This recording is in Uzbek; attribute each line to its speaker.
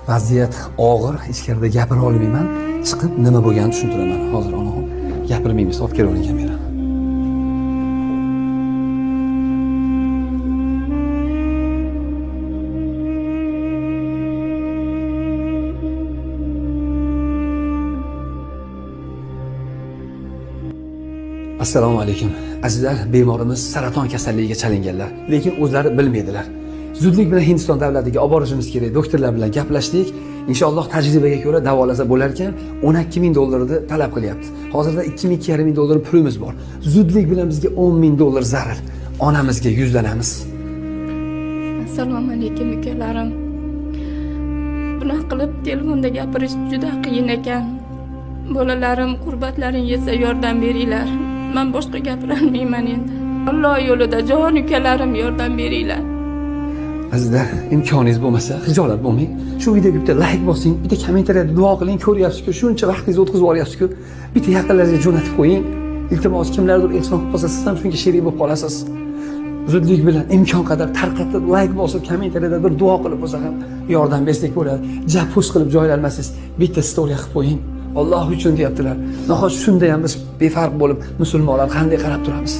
Speaker 1: Vaziyat og'ir, ichkarida gapira olmayman. Chiqib nima bo'lganini tushuntiraman. Hozir onaxon gapirmaymiz, olib kelib oling kamerani. Assalomu alaykum. Azizlar, bemorimiz saraton kasalligiga chalinganlar, lekin o'zlari bilmaydilar. Zudlik bilan Hindiston davlatiga olib borishimiz kerak. Doktorlar bilan gaplashdik. Inshaalloh tajribaga ko'ra davolasa bo'lar ekan, 12 ming dollarni talab qilyapti. Hozirda 2,5 ming dollar pulimiz bor. Zudlik bilan bizga 10 ming dollar zarar. Onamizga yuzlanamiz.
Speaker 2: Assalomu alaykum ukalarim. Bunaqa qilib telefonda gapirish juda qiyin ekan. Bolalarim, qurbatlaring yetsa yordam beringlar. Men boshqa gapira olmayman endi. Alloh yo'lida jon ukalarim yordam beringlar.
Speaker 1: Azizlar, imkoningiz bo'lmasa, xijolat bo'lmang. Shu videoga bitta like bosing, bitta kommentariyada duo qiling. Ko'ryapsiz-ku, shuncha vaqtingizni o'tkazib yuboryapsiz-ku. Bitta yaqinlaringizga jo'natib qo'ying. Iltimos, kimlardir ehson qilib qolsa, siz ham shunga sherik bo'lib qolasiz. Zudlik bilan imkon qadar tarqatib, like bosib, kommentariyada bir duo qilib bo'lsa ham yordam bersak bo'ladi. Japus qilib joylanmasiz, bitta story qilib qo'ying. Alloh uchun deyaptilar. Nahot shunda ham biz befarq bo'lib musulmonlar qanday qarab turamiz?